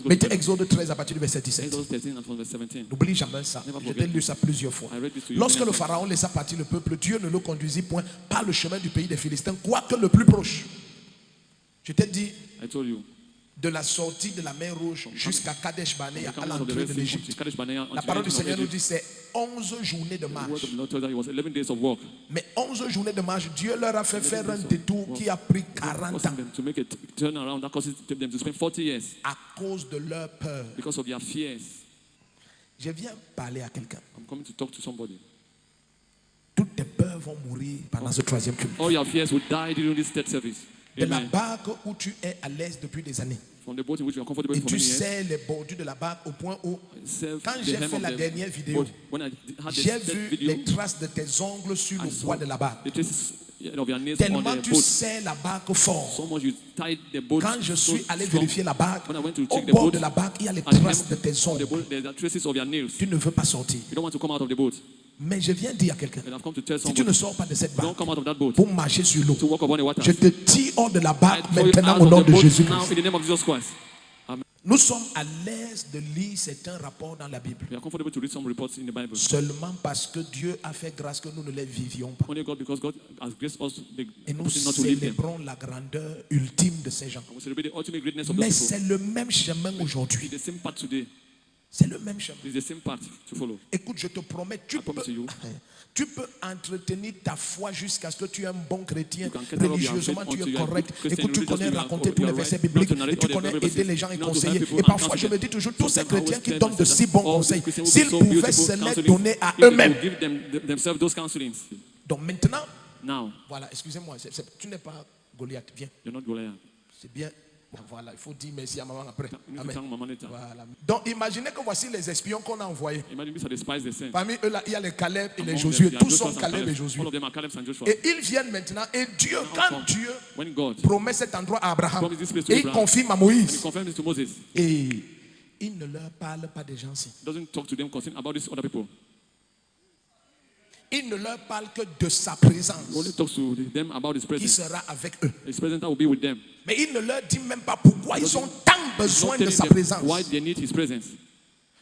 Mettez Exode 13 à partir du verset 17. Exodus 13 and from verse 17. N'oublie jamais ça. Je t'ai lu ça plusieurs fois. I read this to you. Lorsque le pharaon laissa partir le peuple, Dieu ne le conduisit point par le chemin du pays des Philistins, quoique le plus proche. Je t'ai dit, I told you. de la sortie de la mer Rouge jusqu'à Kadesh Barnea, à Come out of the l'entrée Red de Sea, l'Égypte. Kadesh Barnea, La until parole du the Seigneur nous Egypt. dit c'est 11 journées de The word marche. of the Lord told that it was 11 days of work. Mais 11 journées de marche, Dieu leur a fait faire un détour qui a pris 40 Causing ans them to make a turn around, that causes them to spend 40 years à cause de leur peur. because of their fears. Je viens parler à quelqu'un. I'm coming to talk to somebody. Toutes tes peurs vont mourir pendant ce troisième culte. All your fears will die during this third service. De la Amen. barque où tu es à l'aise depuis des années. From the boat in which you are comfortable Et for tu many years. sais les bordures de la barque au point où, Serve quand the j'ai hem fait of la the dernière vidéo, boat. When I had j'ai the vu video, les traces de tes ongles sur I le saw bois de la barque. the traces of your nails on Tellement the tu boat. sais la barque fort. So much you tied the boat. Quand je so suis allé strong. vérifier la barque, When I went to au check the bord boat, de la barque, il y a les at the traces hem de tes of the ongles. boat, there are traces of your nails. Tu ne veux pas sortir. You don't want to come out of the boat. Mais je viens dire à quelqu'un, And I've come to tell si tu somebody, ne sors pas de cette don't barque come out of that boat pour marcher sur l'eau, to walk upon the water. je te tire hors de la I barque throw you maintenant out au nom of the de boat Jésus-Christ. now in the name of Jesus Christ. Amen. Nous sommes à l'aise de lire certains rapports dans la Bible. We are comfortable to read some reports in the Bible. Seulement parce que Dieu a fait grâce que nous ne les vivions pas. Only God, because God has graced us the Et nous opportunity not to live them. célébrons la grandeur ultime de ces gens. And we celebrate the ultimate greatness of Mais those people. c'est le même chemin It's aujourd'hui. the same path today. C'est le même chemin. It's the same path to follow. Écoute, je te promets, promise you. tu peux entretenir ta foi jusqu'à ce que tu es un bon chrétien. You can get out of your Religieusement, faith tu es until you are correct. good Christian. Écoute, tu connais Religiously, raconter you tous les are versets right. bibliques Not to narrate et tu all the connais Bible aider les gens et verses. Not to conseiller. help people Et and parfois, je counsel me them. dis toujours, tous ces Sometimes I chrétiens always qui tell donnent de them si that bons all conseils, Christians will be s'ils so pouvaient beautiful se les counseling, donner à if they eux-mêmes. could give themselves those counselings. Donc maintenant, Now, voilà, excusez-moi, tu n'es pas Goliath. Viens, you're not Goliath. c'est bien. Bon, voilà, il faut dire merci à maman après. You need to Amen. thank Mama later. Voilà. Donc imaginez que voici les espions qu'on a envoyés. Imagine these are the spies they sent. Parmi eux, là, il y a les Caleb et les Among Josué. them, there are Tous Joshua sont and Caleb et Caleb. Josué. All of them are Caleb and Joshua. Et ils viennent maintenant. Et Dieu, quand Dieu When God promet cet endroit à Abraham, promised this place to et il Abraham, confirme à and he Moïse, confirmed this to Moses, et il ne leur parle pas des gens-ci. doesn't talk to them concerning about these other people. Il ne leur parle que de sa He only présence talks to them about his qui presence. sera avec eux. His presence will be with them. Mais il ne leur dit même pas pourquoi ils ont tant besoin Not de telling sa them présence. why they need his presence.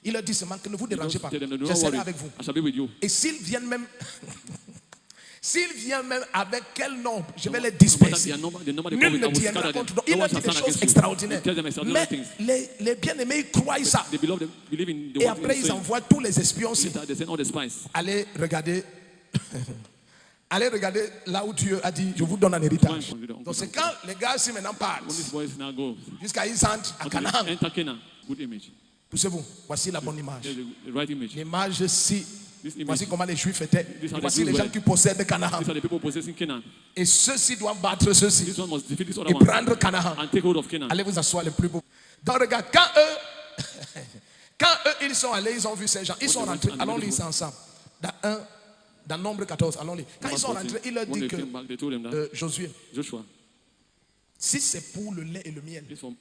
Il leur dit seulement que ne vous He dérangez just pas. tell them, Je don't serai worry, avec vous. I shall be with you. Et s'ils viennent même, s'ils viennent même avec quel nombre, je vais les No matter disperser. the number they come Nul with, ne I will tiendra scatter them. contre. Donc, No il one a dit shall des stand choses against you. extraordinaires. He tells them extraordinary Mais things. les bien-aimés, ils croient ça. They believe in the Et word après, he's ils saying. envoient tous les espions aussi. They send all the spies. Allez regarder. Allez regarder là où Dieu a dit, je vous donne un héritage. Donc c'est quand les gars aussi maintenant partent, When these boys now go, jusqu'à ils entrent à until Canaan. they enter Canaan, good image. Poussez-vous, voici la bonne image. There's the right image. L'image si, This image. voici comment les Juifs étaient. These are the Voici Jews les gens were. qui possèdent Canaan. These are the people possessing Canaan. Et ceux-ci doivent battre ceux-ci This one must defeat this other et one prendre Canaan. and take hold of Canaan. Allez vous asseoir les plus beaux. Donc regarde, quand eux ils sont allés, ils ont vu ces gens, ils sont rentrés. Allons lire ça ensemble. Dans Nombre 14, allons lire. Quand ils sont rentrés, il leur When dit they came back, they told him that que Josué, Joshua, si c'est pour le lait et le miel, this from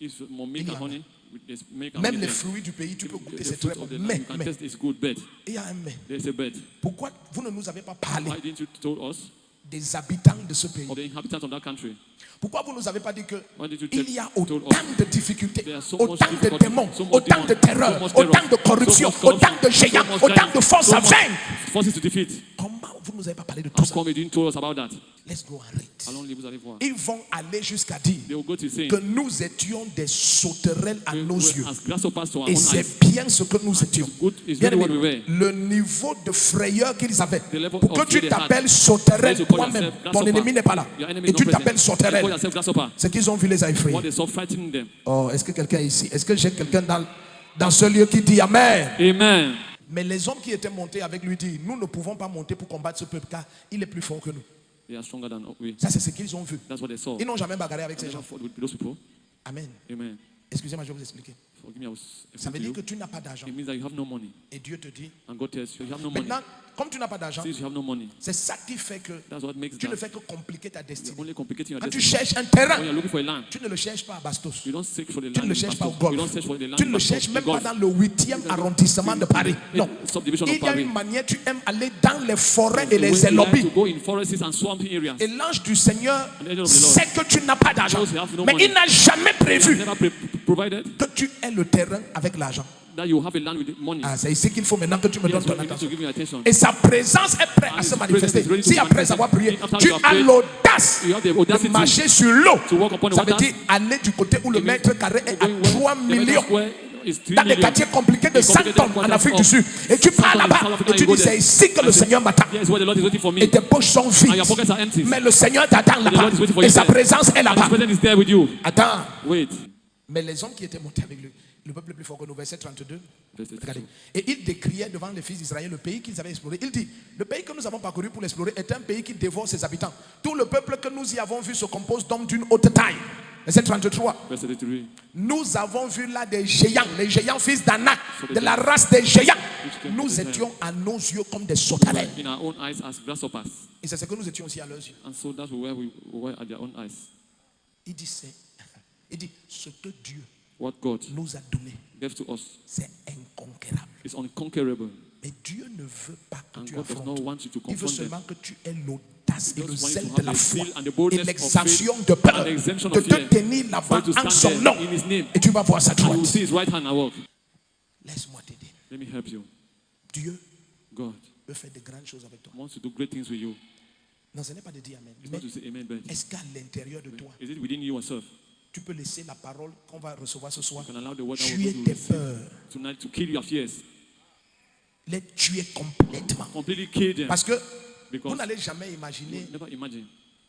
milk and honey, with milk and même honey, les then fruits du pays, tu peux goûter, the c'est fruit très bon. of the Mais, land, you can test it's good, but il y a un mais. there's a but. Pourquoi vous ne nous avez pas parlé Why didn't you told us des habitants de ce pays? of the inhabitants of that country? Pourquoi vous ne nous avez pas dit que Why did you il y a told autant us de difficultés, there are so much autant de difficulty, démons, so much autant de demons, terreur, so much terror, autant de corruption, so much corruption, autant de géants, so much autant giants, de forces so à much vaincre? forces to defeat? Comment vous ne nous avez pas parlé de tout How ça? come you didn't tell us about that? Let's go and read. Allons lire, vous allez voir. Ils vont aller jusqu'à dire They will go to say, que nous étions des sauterelles à nos yeux. as grasshoppers to our Et own c'est eyes. bien ce que nous étions. Good is Bien really what we aimé, were. le niveau de frayeur qu'ils avaient. The level Pour que of tu fear they had. t'appelles sauterelle You call toi-même, yourself ton grasshopper. ennemi n'est pas là. Your enemy Et is tu not t'appelles present. You call sauterelle. yourself grasshopper. C'est qu'ils ont vu les a effrayés. What they saw frightening them. Oh, est-ce que quelqu'un est ici? Est-ce que j'ai quelqu'un dans ce lieu qui dit Amen? Amen. Mais les hommes qui étaient montés avec lui disent, nous ne pouvons pas monter pour combattre ce peuple car il est plus fort que nous. They are stronger than we. Ça, c'est ce qu'ils ont vu. That's what they saw. Ils n'ont jamais bagarré avec They ces gens. never fought with those people. Amen. Amen. Excusez-moi, je vais vous expliquer. Forgive me, I was Ça veut explaining dire to que you. tu n'as pas d'argent. It means that you have no money. Et Dieu te dit, And God tells you, you have no money. maintenant, comme tu n'as pas d'argent, Since you have no money, c'est ça qui fait que that's what makes tu ne that. fais que compliquer ta destinée. You're only complicating your Quand tu destiny. cherches un terrain, When you're looking for a land, tu ne le cherches pas à Bastos. you don't search for the Tu land. ne le in cherches pas au Bastos. You golf. don't search for the land. Tu in ne le Bastos, cherches in même pas golf. dans le 8e arrondissement de Paris. Non. Subdivision Il of y a Paris. une manière, tu aimes aller dans les forêts et The way les you like lobbies. to go in forests and swampy areas. Et l'ange du Seigneur And the angel of the Lord sait que tu n'as pas d'argent. knows you have no Mais money. il n'a jamais He has prévu never provided que tu aies le terrain avec l'argent. That you have a land with money. Ah, c'est ici qu'il faut maintenant que tu me donnes Yes, ton you need to attention. give me attention. Et sa présence est prête à And se his manifester. presence is ready to Si après manifest. avoir prié, After tu you have as prayed, l'audace you have the de audacity marcher sur l'eau, to walk upon the ça veut water. dire aller du côté où le mètre carré est à 3 millions. Is 3 Dans des million. quartiers compliqués de In 100 complicated tonnes en quarters Afrique du of Sud. Et tu pars 100 là-bas tonnes in South et Africa, tu you go dis c'est there. ici que le And say, Seigneur m'attend. Yes, where the Lord is waiting for me. Et tes poches sont And your vides. pockets are empty. Mais le Seigneur t'attend And the là-bas. Lord is waiting for Et you sa there. présence est And là-bas. his presence is there with you. Attends. Wait. Mais les hommes qui étaient montés avec lui, le peuple plus fort que nous, verset 32. Verset 32. Regardez. Et il décriait devant les fils d'Israël le pays qu'ils avaient exploré. Il dit, le pays que nous avons parcouru pour l'explorer est un pays qui dévore ses habitants. Tout le peuple que nous y avons vu se compose d'hommes d'une haute taille. Verset 33. Verset 33. Nous avons vu là des géants, les géants fils d'Anak, de la race des géants. Nous étions à nos yeux comme des sauterelles. In our own eyes as grasshoppers. Et c'est ce que nous étions aussi à leurs yeux. And so that's where we were at their own eyes. Il dit, ce que Dieu What God nous a donné, gave to us c'est inconquérable. is unconquerable. Mais Dieu ne veut pas que And tu God does not affrontes. want you to Il veut confront them. seulement que tu aies l'audace et He le just wants zèle you to de have la the foi zeal and the et boldness of l'exemption faith de peur and the exemption de of te fear. tenir là-bas For you to en stand son there nom in his name. et tu vas voir sa And you will droite. see his right hand at work. Laisse-moi t'aider. Let me help you. Dieu God veut faire de grandes choses avec toi. wants to do great things with you. Non, ce n'est pas de dire Amen. It's Mais not to say amen, but est-ce qu'à l'intérieur de toi, is it within you yourself? tu peux laisser la parole qu'on va recevoir ce soir You can allow the word that tuer we're going to tes receive peurs, tonight to kill your fears. les tuer complètement. Completely kill them. Parce que Because vous n'allez jamais imaginer. never imagine.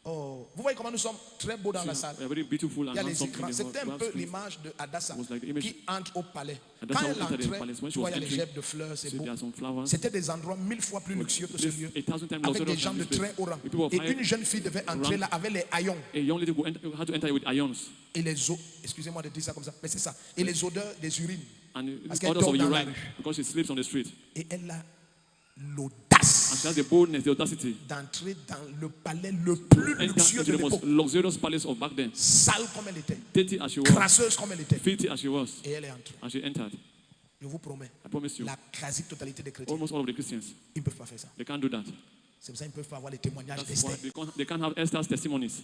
Oh, vous voyez comment nous sommes très beaux dans la salle. We are very beautiful Il and y a les handsome écrans. in the C'était hall. un We peu have screens. l'image de Hadassah Was like the image. qui entre au palais. Hadassah Quand elle entered the entrait, palace. When she tu was vois, il y a les entering, gerbes de fleurs, c'est So beau. there are some flowers. C'était des endroits 1000 fois plus luxueux que ce lieu. 1,000 times Avec luxurious des gens than de this très place. haut rang. The people of Et high- une jeune fille devait entrer là avec les haillons A young lady had to enter with irons et les eaux. Excusez-moi de dire ça comme ça, mais c'est ça. Et les odeurs des urines. and Parce qu'elle odors dort of dans la urine rue. because she sleeps on the street. Et elle a And l'audace she has the boldness, the audacity d'entrer dans le palais le plus enter luxueux into de the most l'époque. luxurious palace of back then. Sale comme elle était, Dirty as she was, crasseuse comme elle était. filthy as she was, Et elle est entrée. and she entered. Je vous promets, I promise you, la quasi-totalité des chrétiens, almost all of the Christians, ils ne peuvent pas faire ça. they can't do that. C'est pour ça qu'ils ne peuvent pas avoir les témoignages That's why d'Esther. they can't have Esther's testimonies.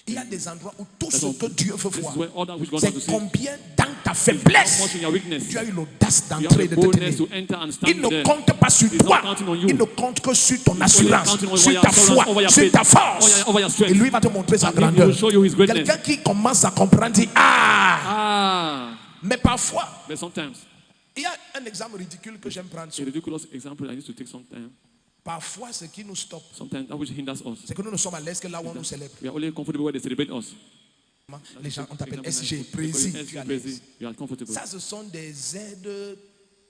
Il y a des endroits où tout That's ce all. que Dieu veut This voir, is where all that which God wants to c'est see. combien dans ta How faiblesse, much in your weakness tu as eu l'audace you have d'entrer et the de te boldness tenir. to enter and Il stand ne there. compte pas sur He's not toi, counting on you. il ne compte que sur ton Only assurance, counting on sur your ta assurance, foi, over your sur faith, ta force. over your strength. Et lui va te montrer sa And he will grandeur. show you his greatness. Quelqu'un qui commence à comprendre dit ah. Ah, Mais parfois, but sometimes, il y a un exemple ridicule que j'aime prendre. a ridiculous example I need to take some time. Parfois, ce qui nous stoppe, Sometimes that which hinders us. c'est que nous ne sommes à l'aise que là où on nous célèbre. We are only comfortable where they celebrate us. Les gens, on t'appelle Example, SG, like, précis, because tu es à SG, l'aise. Précis, you are comfortable. Ça, ce sont des aides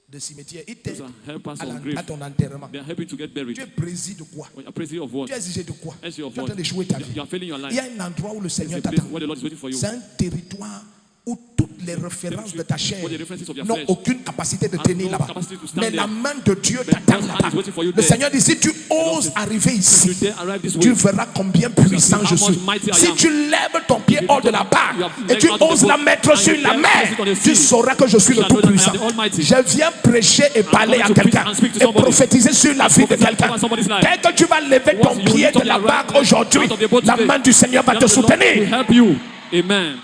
de cimetière. Ils t'aident Those are helpers à, of grief. à ton enterrement. They are helping to get buried. Tu es précis de quoi? When you are praising of what? Tu es exigé de quoi? Tu SG es of en what? train de jouer ta vie. You are failing your Il y life. a un endroit où le It's Seigneur a place t'attend. where the Lord is waiting for you. C'est un territoire où toutes les références de ta chair All the references of your n'ont flesh aucune capacité de have tenir no là-bas. capacity to stand Mais la there. main de Dieu But t'attend God's hand là-bas. is waiting for you Le there. Seigneur dit, si tu oses arriver If ici, you dare arrive this tu way, verras combien puissant je how suis. much mighty I Si am. tu lèves ton pied hors de la barre You have et tu legged out of the oses la boat mettre and sur you la dare mer, place it on the tu sea, sauras que je suis you le shall know that I am Tout-Puissant. the Almighty. Je viens prêcher et parler à coming to quelqu'un preach and speak to et somebody. prophétiser sur la vie de Prophesy quelqu'un. over somebody's life. Dès que tu vas lever ton Once you pied lift de up la your barre right aujourd'hui, out of the boat la today, main du Seigneur va te the Lord will soutenir. help you. Amen.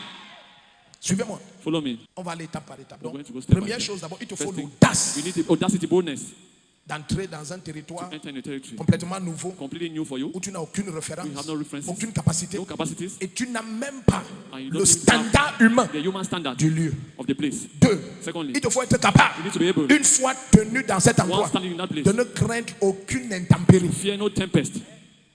Suivez-moi. Follow me. On va aller étape par étape. We're Donc, going to go step by première step. chose, d'abord, il te faut First thing, l'audace you need the audacity, boldness d'entrer dans un territoire to enter in a territory complètement nouveau completely new for you. où tu n'as aucune référence, You have no references, aucune capacité, no capacities, et tu n'as même pas and you le don't even standard humain the human standard du lieu. of the place. Deux, Secondly, il te faut être capable, you need to be able, une fois tenu dans cet endroit, once standing in that place, de ne craindre aucune intempérie. fear no tempest.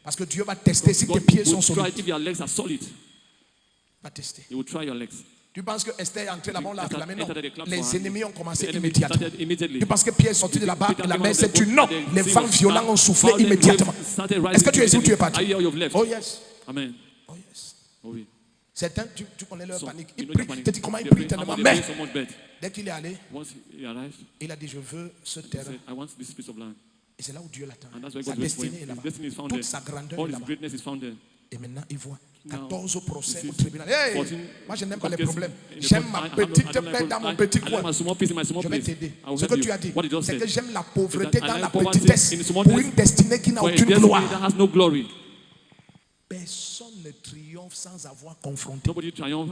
Parce que Dieu va tester si tes God pieds sont will try solides. if your legs are solid. Il va tester. He will try your legs. Tu penses que Esther est entrée là-bas, on l'a Esther acclamé? Non. entered the club for Les her. ennemis ont commencé The enemy immédiatement. started immediately. Tu penses que Pierre est sorti de là-bas Peter et la came mer out of s'est the tue? boat, Non. the Les sea vents was violents calm. ont soufflé Violent immédiatement. waves started rising Est-ce que tu es ici ou tu es immediately. parti? Are you here or you've left? Oh yes. Amen. Oh yes. Oh oui. Certains, tu connais leur So, panique. you Ils know prient. the panic. Tu te dis comment ils They prient pray, tellement. how they Mais pray so much bad. dès qu'il est allé, Once he arrived, il a dit, je veux ce he terrain. said, I want this piece of land. Et c'est là où Dieu l'attend. And that's where Sa God waits for him. destinée est His là-bas. destiny is found Toute there. sa grandeur All est his là-bas. greatness is found there. Et maintenant, il voit Now, 14 procès you au see, tribunal. Hey, 14 moi, je n'aime pas les cases problèmes. in the J'aime court. ma I have petite I don't like paix dans mon I- petit I like coin. my small peace in my small Je vais place. t'aider. I will Ce help que you. tu as dit, What he just c'est said. que j'aime la pauvreté Is that dans I la like poverty petitesse in smallness pour une destinée qui n'a for a aucune destiny gloire. that has no glory. Personne ne ne triomphe sans avoir confronté. Nobody triumph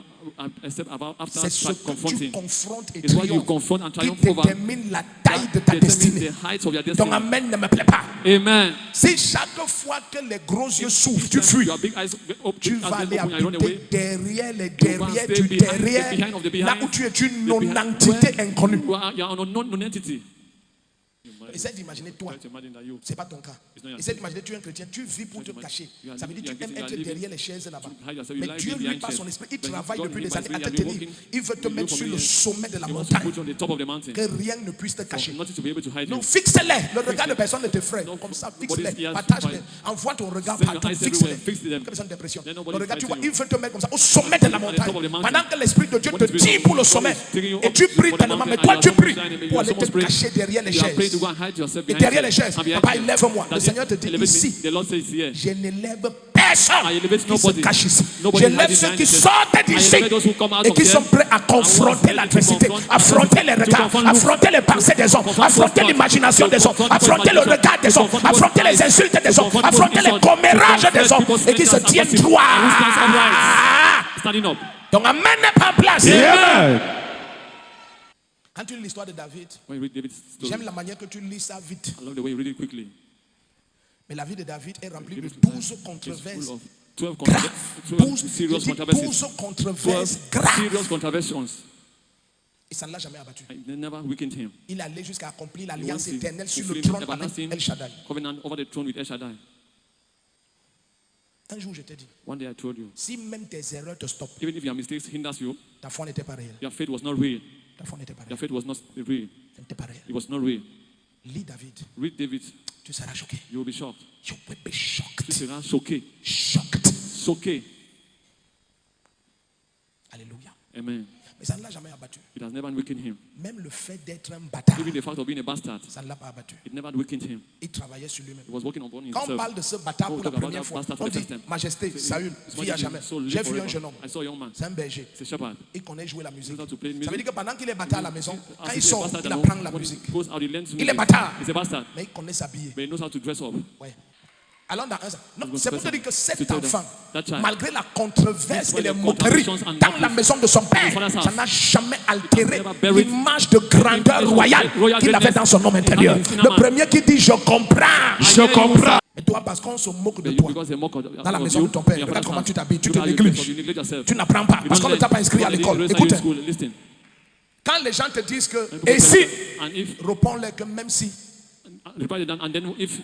except after C'est ce que tu confronting. confrontes et It's what you triomphes confront and qui triumph over. détermine la taille de ta Determine destinée. the heights of your Donc destiny. amen ne me plaît pas. Amen. Si chaque fois que les gros yeux s'ouvrent, tu fuis, Your big eyes open, tu vas aller open and run habiter away. derrière les You go and derrière stay du behind, derrière, the behind of the behind, là où tu es une the behind, non-entité where inconnue. You are an unknown entity. Essaie d'imaginer toi. Try to imagine that you. C'est pas ton cas. It's not your Essaie case. d'imaginer tu es un chrétien, tu vis pour te cacher. You are Ça veut dire living- tu aimes you are être living- derrière les chaises là-bas. hide yourself, you Mais like Dieu being lui behind par chairs. son esprit, il But travaille God depuis lives des by années spirit, à te you are tenir. walking- Il veut te you mettre walk sur over le here. sommet de la He wants to montagne. put you on the top of the mountain. Que rien ne puisse te cacher. Nothing to be able to hide Non, you. fixe-les. Le regard de personne ne te freine. Comme ça, fixe-les. Nobody's ears Partage-les. fight. Envoie ton regard Send your partout. eyes Fixe-les. everywhere. Fix them. Que personne ne te pressionne. Then Le nobody regard, tu vois, fighting il veut te mettre comme ça au sommet de la At the montagne. top of the mountain. Pendant que l'Esprit de Dieu What te is going tire on? pour le God sommet. is taking you Et up tu pries for the tellement. Mais mountain toi, and tu you are pries shining, you pour are aller te supposed to pray. cacher derrière les You are praying to chaises. go and hide yourself Et behind derrière les chairs. chaises. And behind Papa, chairs. élève-moi. Le That Seigneur te dit elevate me. ici. The Lord says here. Je n'élève personne I elevate qui se nobody. cache ici. Nobody J'élève hiding ceux behind qui the chairs. sortent I d'ici elevate those who come out et of qui there. sont prêts à I confronter was l'adversité, ready to confront affronter les adversity, regards, to confront affronter les pensées des hommes, affronter l'imagination des hommes, affronter le regard des hommes, affronter les insultes des hommes, affronter les commérages des hommes et qui se tiennent droit. Standing up. Donc amène pas en place. Amen. Quand tu lis l'histoire de David, When you read David's story, j'aime la manière que tu lis ça vite. I love the way you read it quickly. Mais la vie de David est remplie de David's 12 life is controverses full of 12 graves. 12 serious Je dis controversies. 12 controverses 12 graves. serious controversies. Et ça ne l'a jamais abattu. They never weakened him. Il allait jusqu'à accomplir He l'alliance wants to éternelle sur le fulfill trône avec everlasting El Shaddai. covenant over the throne with El Shaddai. Un jour, je t'ai dit, One day I told you, si même tes erreurs te stoppent, even if your mistakes hinders you, ta foi n'était pas réelle. your faith was not real. Ta foi n'était pas Your réelle. faith was not real. Elle n'était pas réelle. It was not real. Lis David, Read David. tu seras choqué. You will be shocked. You will be Tu shocked. seras choqué. Shocked. Choqué. Alléluia. Amen. Mais ça ne l'a jamais abattu. It has never weakened him. Même le fait d'être un bâtard, Even the fact of being a bastard, ça ne l'a pas abattu. it never weakened him. Il travaillait sur lui-même. He was working upon Quand on himself. parle de ce bâtard When pour we la talk about première that fois, bastard for on the dit first time, Majesté, Saül, it's vie à jamais. so live J'ai vu un forever. jeune homme. I saw a young man. C'est un berger. It's a shepherd. Il connaît jouer la musique. He knows how to play Ça music. veut dire que pendant qu'il est bâtard à la maison, quand As il he's a sort, bastard il at apprend home, la when musique. he goes out, he learns Il est music. bâtard. He's a bastard, Mais il connaît s'habiller. but he knows how to dress up. Ouais. Allons dans un. Non, going c'est to pour te dire que cet tell them, enfant, that child, malgré la controverse et despite les the moqueries contradictions and dans la mockeries maison de son père, in his father's house, ça n'a jamais altéré never buried l'image de grandeur the royale royal qu'il avait greatness dans son homme intérieur. in his inner Le man. premier qui dit je comprends. Je comprends. Mais toi, parce qu'on se moque de But toi because they mock dans la of maison you, de ton père, in your regarde father's comment house, tu t'habilles, tu look te how you dress up, négliges. you neglect yourself. Tu n'apprends pas You parce don't qu'on ne t'a pas learn. inscrit à Nobody l'école. raised you Écoute, in school. Listen. quand les gens te disent que, When people et tell si, you that, and if, réponds-leur que même si, reply to them, and then if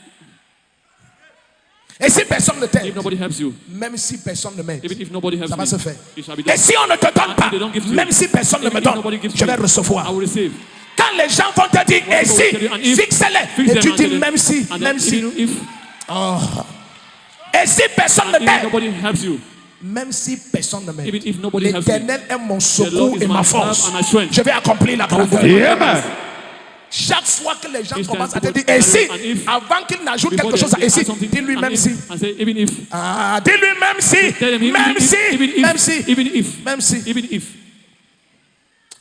et si personne ne t'aide, nobody helps you, même si personne ne m'aide, even if nobody helps ça va me, se faire. it shall be Et done. si on ne te donne And pas, if they don't give to you, même si personne ne even me if donne, nobody gives je to vais you, recevoir. I will receive. Quand les gens vont te dire, et People si, will tell you, and if, fixe-les. fix Et them tu and dis, tell them, même si, and même then si. even if Et si personne ne even t'aide, nobody helps you, même si personne ne even m'aide, if nobody helps me, l'Éternel est mon the secours Lord is et my ma help force. and my strength. Je vais accomplir la grandeur. Amen. Chaque fois que les gens Each time commencent à te people dire, et tell si, you, and if, avant qu'ils n'ajoutent before quelque chose à they et si, add something, dis-lui and même if, si. and say even if, Ah, dis-lui même si, tell them even même if, si, even if, même si, even if, même si. even if.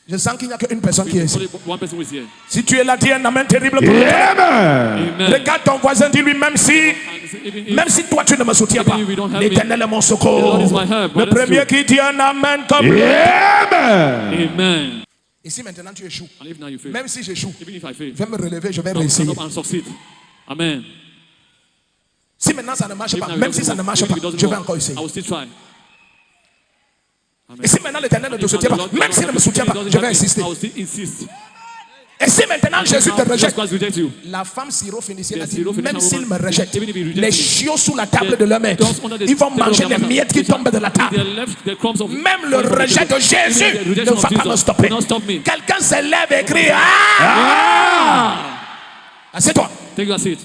Je sens qu'il n'y a qu'une personne qui est ici. Only one person who is here. Si tu es là, dis un amen terrible. Pour le Amen. Amen. Regarde ton voisin, dis-lui même si, And say, even if, même si toi tu ne me soutiens pas, Even if you don't help me, l'Éternel est mon the secours. Lord is my help. Le That's premier true. qui dit un amen comme Amen. Amen. Et si maintenant tu échoues, And if now you fail, même si j'échoue, even if I fail, je vais me relever, je vais I will réussir. stand up and succeed. Amen. Si maintenant ça ne marche If pas, now it même si doesn't ça ne work, marche even pas, if it doesn't je vais work, encore essayer. I will still try. Amen. Et si maintenant l'Éternel ne te soutient pas, même s'il ne me soutient pas, je vais insister. I will still insist. Et si maintenant Jésus te Now, rejette, just Christ rejects you. la femme syrophénicienne a The dit, Syrophénician même s'il me woman, rejette, even if he rejects les me, chiots sous la table the de leur maître, dogs under the ils vont table of manger their les master, miettes qui they tombent de la shall table. eat the left, the crumbs of Même le from the rejet de table. Jésus Even the ne rejection va of pas me Jesus stopper. will not stop me. Quelqu'un se lève et crie, ah! Assieds-toi. Take your seat.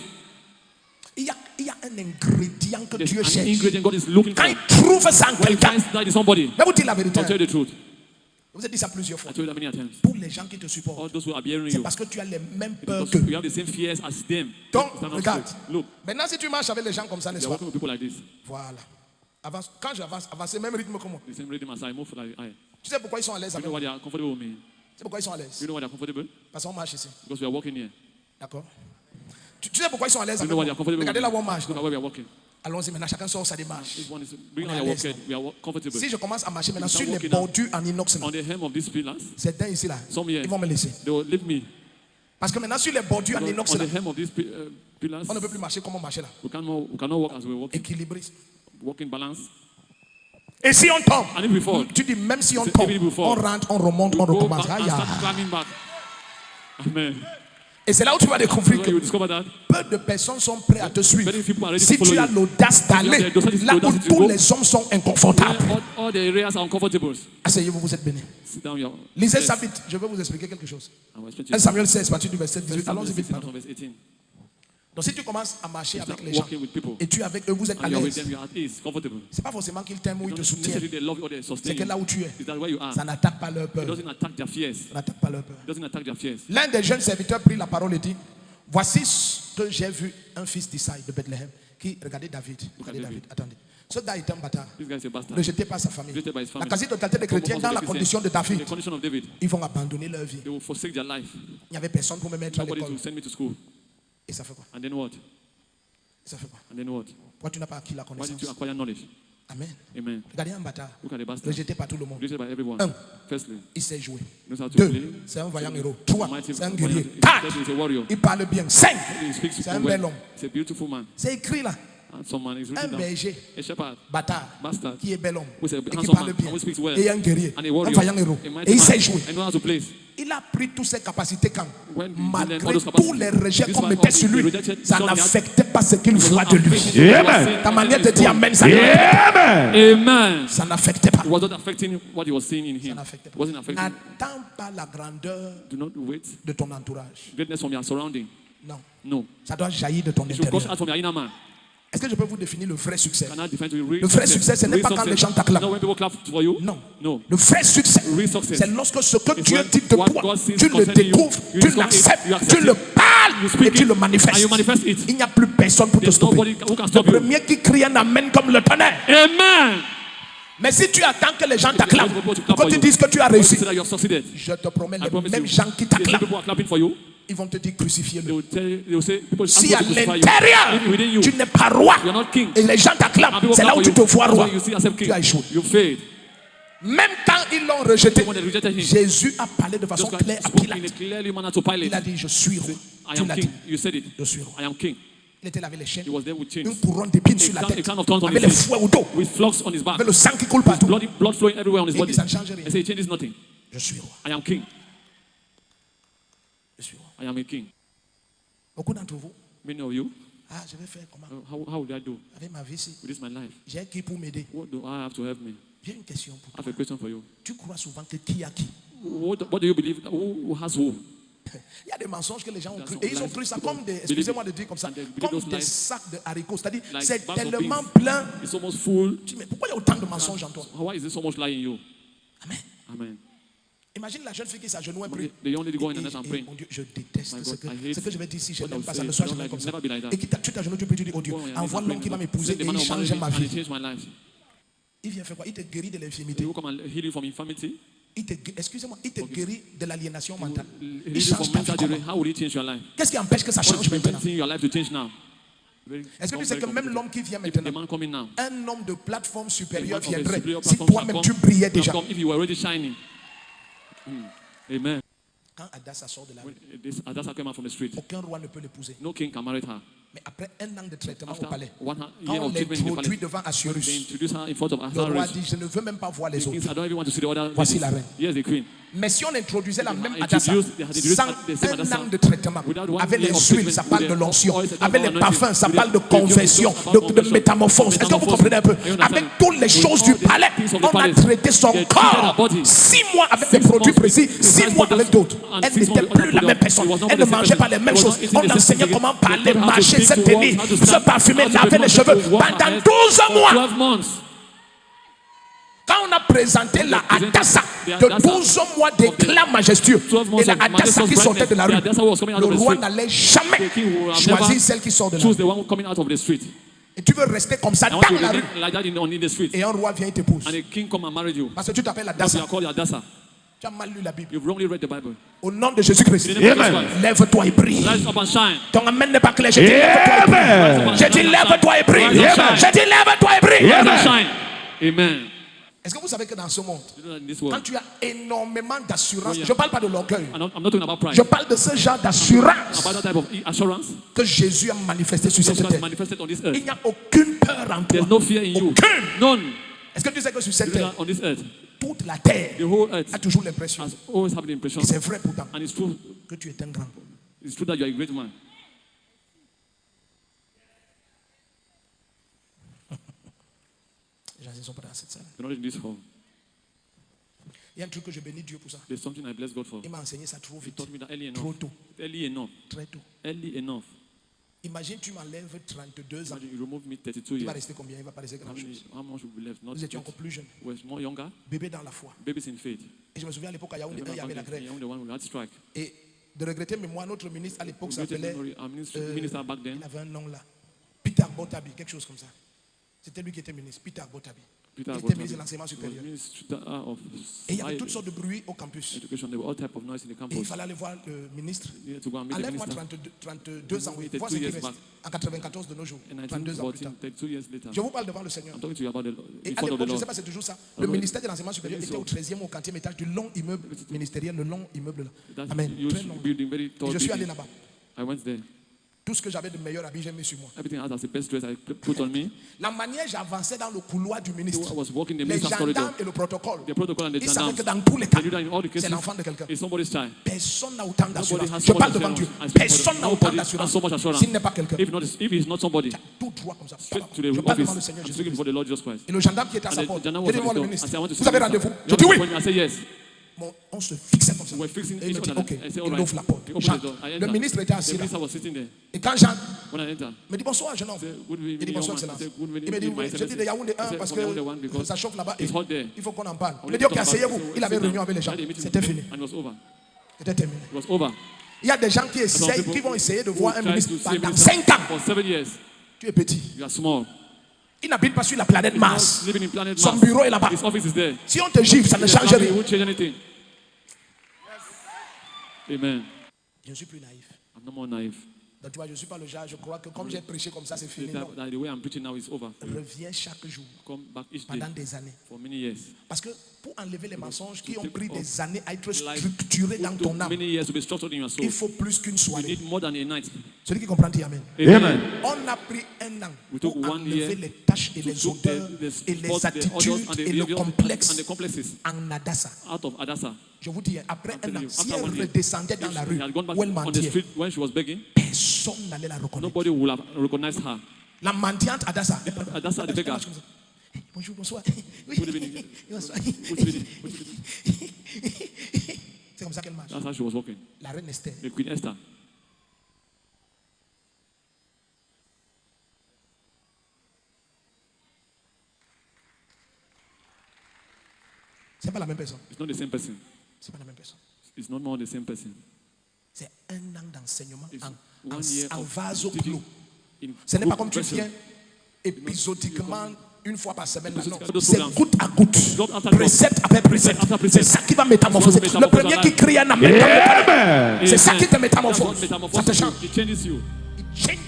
Il y a un ingrédient que There's Dieu an cherche. ingredient God is looking for. Quand il trouve ça en When he quelqu'un, finds that in somebody, je vais vous dire la vérité. I'll tell you the truth. Je vous ai dit ça plusieurs I fois. told you that many times. Pour les gens qui te All supportent, those who are bearing c'est you, parce que tu as les mêmes peurs because que. you have the same fears as them. Donc, Stand up regarde. straight. Look, Maintenant, si tu marches avec les gens comme ça, n'est-ce you're pas? working with people like this. Voilà. Avance. Quand j'avance, avancez même rythme que moi. The same rhythm as I move like I. Tu sais pourquoi ils sont à l'aise You avec know moi? why they are comfortable with me? Tu sais pourquoi ils sont à l'aise? You know why they are comfortable? Parce qu'on marche ici. Because we are walking here. D'accord? Tu sais pourquoi ils sont à l'aise You avec know why moi? they are comfortable with Regardez me? là où on marche. Look at where we are walking. Allons-y maintenant, chacun sort sa démarche. This one is bring On on est your à walk. l'aise, We are comfortable. Si je commence à marcher maintenant start sur les walking now. bordures en inox, On the hem of these pillars, certains ici là, some here, ils vont me laisser. they will leave me. Parce que maintenant sur les bordures en But inox on là, the hem of these pillars, on ne peut plus marcher comme on marchait là. we cannot walk as we walk. Équilibriste. Walk in balance. Et si on tombe, And if we fall, tu dis même si on Even tombe, if we on fall, rentre, on remonte, on go recommence. back Aïe, and start aïe. climbing back. Amen. Et c'est là où tu vas découvrir So que you discover that peu de personnes sont prêtes à te suivre. many people are ready Si to tu follow as you. l'audace d'aller You have the là où audacity to tous go. les hommes sont inconfortables. All the areas are uncomfortable. Asseyez-vous, vous êtes bénis. Sit down your Lisez yes. ça vite, je vais vous expliquer quelque chose. I will explain to 1 you. Samuel 16, partir du verset 18. Allons-y vite, 16 pardon. from verse 18. Donc si tu commences à marcher avec Start les gens walking with people. et tu es avec eux, vous êtes à And you're with l'aise. them, you're at ease, comfortable. C'est pas forcément qu'ils t'aiment ou ils te Not soutiennent. necessarily they love you or they C'est sustain que you. là où tu es, Is that where you are? ça n'attaque pas leur It peur. doesn't attack their fears. Ça n'attaque pas leur peur. It doesn't attack their fears. L'un des jeunes serviteurs prit la parole et dit, voici ce que j'ai vu un fils d'Isaïe de Bethléem qui, regardez David, regardez David, attendez. Ce gars est un bâtard, This guy is a bastard. rejeté par sa famille. Rejected by his La family. quasi-totalité des chrétiens dans la condition de In David, the condition of David, ils vont abandonner leur vie. they will forsake their life. Il n'y avait personne pour me mettre à Nobody l'école. to send me to school. Et ça fait quoi? And then what? Et ça fait quoi? And then what? Pourquoi tu n'as pas acquis la Why did connaissance? you acquire knowledge? Amen. Amen. Regardez un bâtard, Look at the bastard. rejeté par tout le monde. Rejected by everyone. Un. Firstly, Il sait jouer. knows how to 2. play. C'est un vaillant héros. 3. Mighty C'est un warrior. guerrier. He 4. is a warrior. Il parle bien. 5. He speaks C'est un well. bel homme. He's a beautiful man. C'est écrit là. And someone is Un written down. berger, A shepherd, bâtard, bastard, qui est bel homme who's a et qui handsome parle man, bien. who speaks well, Et un guerrier, and a un warrior, vaillant héros. a Et mighty il sait man, jouer. and knows how to play. Il a pris toutes ses capacités quand, When he malgré learned all those tous capacities, les rejets this qu'on man mettait of sur the lui, rejected ça son, he had- n'affectait pas ce qu'il voit de lui. Amen. Ta manière de dire Amen, ça Amen. Amen. ça n'affectait pas. It was not affecting what he was seeing in Ça him. n'affectait It pas. wasn't affecting. N'attends pas la grandeur Do not wait. de ton entourage. Greatness from your surrounding. Non, No. ça doit jaillir de ton It should gush intérieur. out from your inner man. Est-ce que je peux vous définir le vrai succès? Can I define to you real Le vrai succès, ce n'est Real pas quand success. les gens t'acclament. No, when people clap for you. Non. No. Le vrai succès, Real success. c'est lorsque ce que It's Dieu when dit de what toi, God sees tu le concerning you, découvres, you tu discover it, l'acceptes, you accept tu le it, parles you speak et tu it, le manifestes. and you manifest it. Il n'y a plus personne pour te There's stopper. nobody who can Le stop you. premier qui crie un amen comme le tonnerre. Amen. Mais si tu attends que les gens t'acclament, People to pour clap que tu for you. dises que tu as When you réussi, say that you have succeeded, je te promets, I les promise mêmes you, gens qui the same t'acclament, people are clapping for you. ils vont te dire They crucifiez-le. will tell you, they will say, people ask Si you à to crucify you. l'intérieur, If within you, tu n'es pas roi, you are not king. et les gens And t'acclament, people c'est là clap où for tu te you. vois That's roi. why you see yourself Tu king. as échoué. You failed. Même quand ils l'ont rejeté, When they rejected him, Jésus a parlé de façon just like claire à spoke Pilate. in a clearly manner to Pilate. Il a dit, je suis roi. I Tu am l'as king. dit, You said it. je suis roi. I am king. Il était là avec les chaînes, He was there with chains. une couronne d'épines sur la A tête, crown of thorns on avec his les head. fouets au dos, With flocks on his back. avec le sang qui coule partout. Blood flowing everywhere on his Et body. ça ne change rien. I say, it changes nothing. Je suis roi. I am king. Je suis roi. I am a king. Beaucoup d'entre vous, Many of you, ah, je vais faire comment? how would I do Avec ma vie ici, with this my life? j'ai qui pour m'aider? What do I have to help me? J'ai une question pour I have toi. a question for you. Tu crois souvent que qui a qui? What do you believe? Who has who? Il y a des mensonges que les gens ont cru. That's Et ils ont lies. cru ça comme des, Believe excusez-moi it. de dire comme ça, And they believe comme those des lies. sacs de haricots. C'est-à-dire, Like c'est bags of tellement beans. plein. It's almost full. Tu dis, mais pourquoi il y a autant de mensonges en toi? Why is there so much lie in you? Amen. Amen. Imagine la jeune fille qui s'agenouille et prie. The young lady going Et- in and et- praying. mon Dieu, je déteste My ce God, que, I hate ce que je vais dire ici. Je what n'aime I pas will ça. say. Ne sois I don't jamais like comme it. ça. Never be like that. Et tu t'agenouilles, tu peux dire, oh Dieu, Go and envoie l'homme qui va m'épouser send the et man il of change marriage ma and he vie. changed my life. Il vient faire quoi? Il te guérit de He l'infirmité. will come and heal you from infirmity. Excusez-moi, il te guérit de l'aliénation mentale. Heal Il you change from ta vie mental comment? delay. How will he change your life? Qu'est-ce qui empêche que ça What change is maintenant? preventing your life to change now? Est-ce que tu sais que même l'homme qui vient If the maintenant, man coming now, un homme de plateforme the supérieure man of a viendrait superior si platform toi-même shall tu come, brillais shall déjà? come if you were already shining. Amen. Quand Adassa sort de la rue, When Adasa came out from the street, aucun roi ne peut l'épouser. no king can marry her. Mais après un an de traitement After au palais, 1 quand year on of treatment in the l'introduit palace, devant they Assuérus, introduce her in front of le roi Ahasuerus. dit, je ne veux même pas voir les The king autres. said, I don't even want to see the other Voici ladies. la reine. Here's the queen. Mais si on introduisait la They même had Adassa, introduced- they had introduced sans the same un Adassa, an de traitement, without 1 avec year les of huiles, treatment, ça parle with de the l'onction, oil, it's avec les about parfums, ça anointing, parle de with the conversion, about de conversion, métamorphose. Est-ce que vous comprenez un peu? You understand? Avec toutes les With choses all du the palais, things of the on a palace, traité son they treated her corps. body. 6 mois avec des 6 produits months précis, with 6 nice mois products, avec d'autres. and Elle 6 n'était months plus with la other même products. personne. She was not Elle the ne same mangeait pas person. les mêmes She was choses. not eating On the same enseignait thing. comment They parler, taught her how to marcher, speak, se to walk, tenir, how to se stand, parfumer, how to laver les perfume, cheveux to wash her pendant hair 12 for mois. 12 months. Quand on a présenté la Adassa The de Adassa 12 mois d'éclat majestueux 12 months et la of Adassa majestic qui sortait de la rue, brightness, the Adassa was coming out le of the roi street. n'allait jamais The king will have choisir never celle qui sort de la choose rue. the one coming out of the street. Et tu veux rester comme ça I dans want you la to rue remain like that in the street. et un roi vient et t'épouse. And a king come and marry you. Parce que tu t'appelles Because you Adassa. are called Adasa. Tu as mal lu la Bible. You've wrongly read the Bible. Au nom de Jésus-Christ, In the name of Jesus Amen. Christ, lève-toi et prie. rise up and shine. Ton amène n'est pas clair. Je dis lève-toi et prie. Amen. Je dis lève-toi et prie. Rise up and Je shine. dis lève-toi et prie. Rise up and Amen. shine. Amen. Est-ce que vous savez que dans ce monde, You know that in this quand world, tu as énormément d'assurance, Oh, yeah. je ne parle pas de l'orgueil, I'm not talking about pride. je parle de ce genre d'assurance About that type of assurance que Jésus a manifesté sur Jesus cette Christ terre. manifested on this Il earth. n'y a aucune peur en toi. There's no fear in you. Aucune. None. Est-ce que tu sais que sur cette You know terre, that on this earth, toute la terre the whole earth a toujours l'impression, has always had the impression, et c'est vrai pourtant, and it's true que tu es un grand. that you are a great man. Les gens ne sont pas dans cette salle. You're not in this hall. Il y a un truc que je bénis Dieu pour ça. There's something I bless God for. Il m'a enseigné ça trop He vite, taught me that trop tôt, early enough, très tôt. early enough. Imagine, tu m'enlèves 32 ans. Imagine you remove me 32 Il va years. rester combien? Il va pas rester grand chose. How much will be left? Not Nous étions encore plus jeunes, we're more younger, bébés dans la foi. babies in faith. Et je me souviens à l'époque, à Yaoundé, Remember il y avait la back then, grève. I'm the one who had strike. Et de regretter, mais moi, notre ministre à l'époque Greatest s'appelait, memory, our minister back then, il avait un nom là, Peter Botabi, quelque chose comme ça. C'était lui qui était ministre, Peter Botabi. Peter Il était Botabi, ministre de l'enseignement was supérieur. minister of Et il y avait high toutes sortes de bruits au campus. education. There were all type of noise in the Et il campus. fallait aller voir le ministre. You had to go and meet the Enlève-moi minister. 32 ans, oui. Waited Vois 2 ce qui years reste. back. En 94 de nos jours, In 32 ans plus tard. 1914, 32 years later. Je vous parle devant le Seigneur. I'm talking to you about the Et in à front of the l'époque, je ne Lord. sais pas, c'est toujours ça. Le ministère de l'enseignement supérieur était au 13e, au 40e étage du long immeuble ministériel, le long immeuble là. That's Amen. huge Très long. building, very Et tall je suis allé building. là-bas. I went there. Tout ce que j'avais de meilleur habit, j'ai mis sur moi. Everything else as the best dress I put on me. La manière j'avançais dans le couloir du ministre, I was walking the les minister's gendarmes corridor. et le protocole, The protocol and the ils savaient gendarmes. que dans tous les cas, They knew that in all the c'est cases, l'enfant de quelqu'un. it's somebody's child. Personne n'a autant d'assurance. has Je so much parle devant Dieu. assurance. I speak for Personne them. n'a autant Nobody has so much d'assurance assurance. s'il n'est pas quelqu'un. If he's not somebody, Tout droit comme ça. straight to the Je parle devant le office. Seigneur I'm Jésus. speaking before the Lord Jesus Christ. Et le gendarme qui était à sa And the porte, gendarme j'ai was dit at moi le the door. I ministre, said, I want to see vous avez the rendez-vous? minister. Je dis You oui. have an appointment? I said yes. Bon, on se fixait comme ça. We're fixing Et il me each dit other. ok, I said, il all ouvre la right. porte. He opened Jean, the door. I le enter. ministre était assis The là. minister was sitting there. Et quand Jean When I enter, me dit bonsoir jeune homme, I said, good il dit evening, bonsoir young man. I excellence. said, good Il me dit evening, my oui, je dis excellency. de Yaoundé I 1 said, parce from Yaoundé 1 que because ça chauffe là-bas et it's hot there. il faut qu'on en parle. I Il me wanted dit to ok, talk about it. asseyez-vous. So Il avait sit réunion down. avec les gens. Had a meeting C'était with fini. people, and it was over. C'était terminé. It was over. Il y a des gens qui essayent, people qui vont essayer de who voir un tried ministre to see a pendant minister 5 ans. For 7 years. Tu es petit. You are small. Il n'habite pas sur la planète He's Mars. not living in planet Son Mars. bureau est là-bas. His office is there. Si on te gifle, ça ne change It rien. won't change anything. Amen. Je ne suis plus naïf. I'm no more naive. Donc tu vois, je ne suis pas le genre, je crois que comme j'ai prêché comme ça, c'est fini. Non. The way I'm preaching now is over. Reviens chaque jour, Come back each day pendant des années. for many years. Parce que pour enlever les mensonges qui ont take pris off des années à être life, structurés dans It took ton âme, many years to be structured in your soul. il faut plus qu'une You soirée. need more than a night. Celui qui comprend, dit Amen. Amen. On a pris un an We took pour 1 year enlever les tâches et to les took odeurs the et spots, les the odors attitudes and the et le behavior complexe and the complexes en Adassa. out of Adassa. Je vous dis, après I'm un telling an, you, si after elle 1 year, redescendait dans la She rue had gone back où elle on the mentait, street when she was begging. personne n'allait la reconnaître. Nobody would have recognized her. La mendiante Adassa. Adassa, the beggar. Bonjour, bonsoir. Good evening. Bonsoir. Good evening. Good evening. C'est comme ça qu'elle marche. That's how she was walking. La reine Esther. The Queen Esther. C'est pas la même personne. It's not the same person. C'est pas la même personne. It's not more the same person. C'est un an d'enseignement It's en 1 year en of vase clos. teaching in Ce n'est pas group comme tu vessel. viens épisodiquement une fois par semaine. Là, non. Episodic C'est programme. goutte à goutte, Drop after drop. précepte après précepte. Précepte après C'est précepte. ça qui va métamorphoser. That's Le what premier qui métamorphose crie un amen. Amen. C'est ça Amen. qui te That's what métamorphose. Ça metamorphoses te you. change. It changes you. It changes